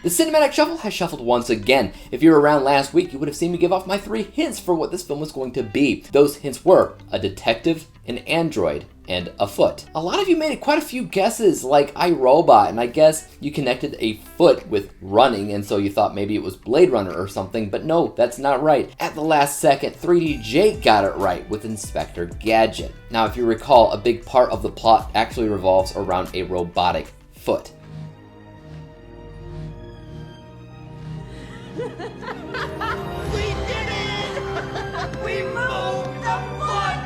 The Cinematic Shuffle has shuffled once again. If you were around last week, you would have seen me give off my 3 hints for what this film was going to be. Those hints were a detective, an android, and a foot. A lot of you made quite a few guesses like iRobot, and I guess you connected a foot with running, and so you thought maybe it was Blade Runner or something, but no, that's not right. At the last second, 3D Jake got it right with Inspector Gadget. Now, if you recall, a big part of the plot actually revolves around a robotic foot. We did it! We moved the foot!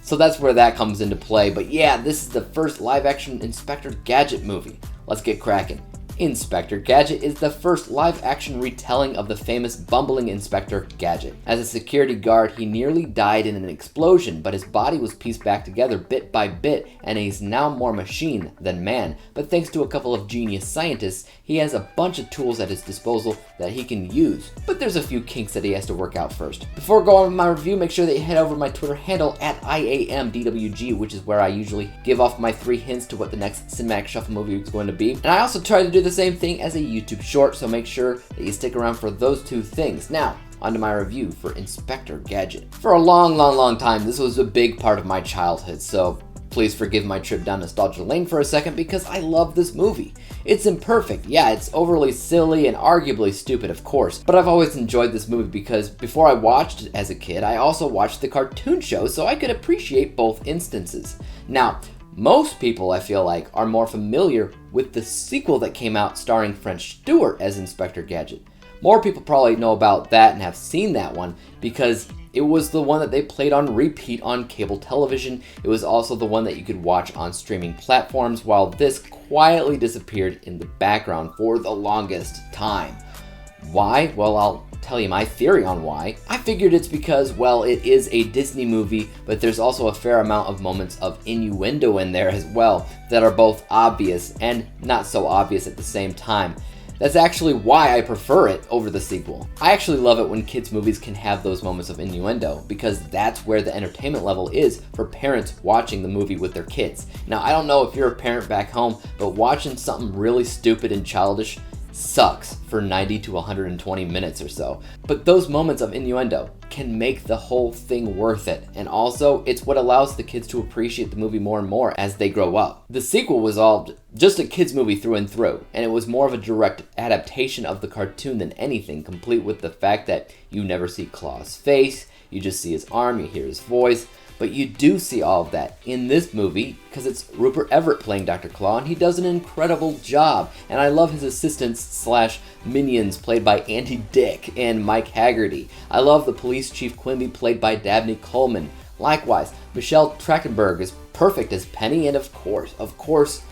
So that's where that comes into play, but yeah, this is the first live-action Inspector Gadget movie. Let's get cracking. Inspector Gadget is the first live-action retelling of the famous bumbling Inspector Gadget. As a security guard, he nearly died in an explosion, but his body was pieced back together bit by bit, and he's now more machine than man. But thanks to a couple of genius scientists, he has a bunch of tools at his disposal that he can use. But there's a few kinks that he has to work out first. Before going on with my review, make sure that you head over to my Twitter handle at IAMDWG, which is where I usually give off my 3 hints to what the next Cinematic Shuffle movie is going to be. And I also try to do the same thing as a YouTube short, so make sure that you stick around for those 2 things. Now, onto my review for Inspector Gadget. For a long time, this was a big part of my childhood, so please forgive my trip down nostalgia lane for a second because I love this movie. It's imperfect, yeah, it's overly silly and arguably stupid, of course, but I've always enjoyed this movie because before I watched it as a kid, I also watched the cartoon show, so I could appreciate both instances. Now, most people, I feel like, are more familiar with the sequel that came out starring French Stewart as Inspector Gadget. More people probably know about that and have seen that one because it was the one that they played on repeat on cable television. It was also the one that you could watch on streaming platforms, while this quietly disappeared in the background for the longest time. Why? Well, I'll tell you my theory on why. I figured it's because, well, it is a Disney movie, but there's also a fair amount of moments of innuendo in there as well that are both obvious and not so obvious at the same time. That's actually why I prefer it over the sequel. I actually love it when kids' movies can have those moments of innuendo because that's where the entertainment level is for parents watching the movie with their kids. Now, I don't know if you're a parent back home, but watching something really stupid and childish sucks for 90 to 120 minutes or so. But those moments of innuendo can make the whole thing worth it. And also, it's what allows the kids to appreciate the movie more and more as they grow up. The sequel was all just a kids movie through and through, and it was more of a direct adaptation of the cartoon than anything, complete with the fact that you never see Claw's face, you just see his arm, you hear his voice. But you do see all of that in this movie because it's Rupert Everett playing Dr. Claw, and he does an incredible job. And I love his assistants slash minions played by Andy Dick and Mike Haggerty. I love the police chief Quimby played by Dabney Coleman. Likewise, Michelle Trachtenberg is perfect as Penny, and of course,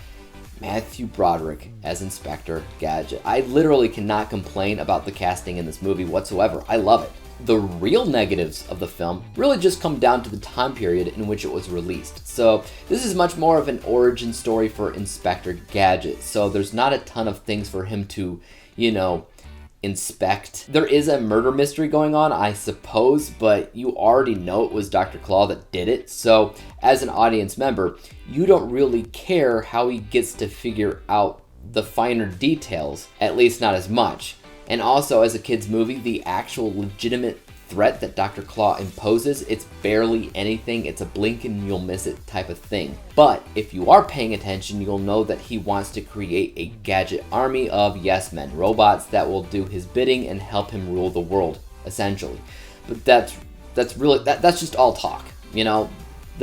Matthew Broderick as Inspector Gadget. I literally cannot complain about the casting in this movie whatsoever. I love it. The real negatives of the film really just come down to the time period in which it was released. So this is much more of an origin story for Inspector Gadget. So there's not a ton of things for him to, inspect. There is a murder mystery going on, I suppose, but you already know it was Dr. Claw that did it. So as an audience member, you don't really care how he gets to figure out the finer details, at least not as much. And also, as a kid's movie, the actual legitimate threat that Dr. Claw imposes, it's barely anything. It's a blink and you'll miss it type of thing. But if you are paying attention, you'll know that he wants to create a gadget army of yes men, robots that will do his bidding and help him rule the world, essentially. But that's just all talk. The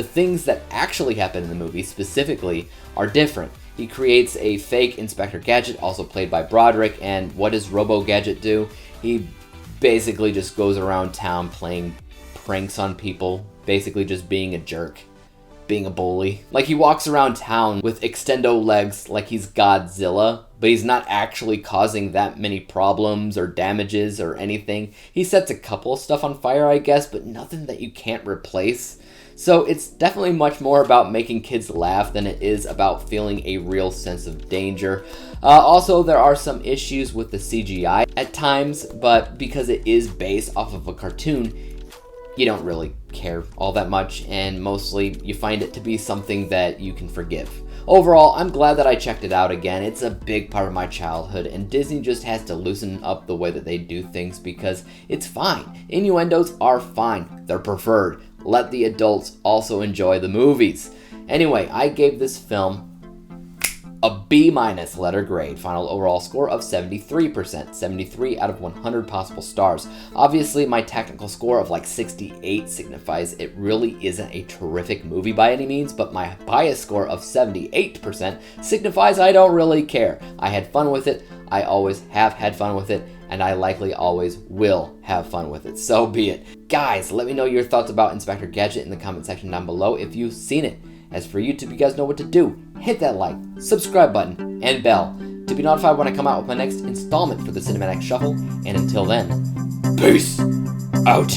things that actually happen in the movie specifically are different. He creates a fake Inspector Gadget, also played by Broderick, and what does Robo Gadget do? He basically just goes around town playing pranks on people, basically just being a jerk, being a bully. Like, he walks around town with extendo legs like he's Godzilla, but he's not actually causing that many problems or damages or anything. He sets a couple of stuff on fire, I guess, but nothing that you can't replace. So it's definitely much more about making kids laugh than it is about feeling a real sense of danger. Also, there are some issues with the CGI at times, but because it is based off of a cartoon, you don't really care all that much, and mostly you find it to be something that you can forgive. Overall, I'm glad that I checked it out again. It's a big part of my childhood, and Disney just has to loosen up the way that they do things because it's fine. Innuendos are fine. They're preferred. Let the adults also enjoy the movies. Anyway, I gave this film a B- letter grade, final overall score of 73%, 73 out of 100 possible stars. Obviously, my technical score of like 68 signifies it really isn't a terrific movie by any means, but my bias score of 78% signifies I don't really care. I had fun with it, I always have had fun with it, and I likely always will have fun with it. So be it. Guys, let me know your thoughts about Inspector Gadget in the comment section down below if you've seen it. As for YouTube, you guys know what to do. Hit that like, subscribe button, and bell to be notified when I come out with my next installment for the Cinematic Shuffle. And until then, peace out.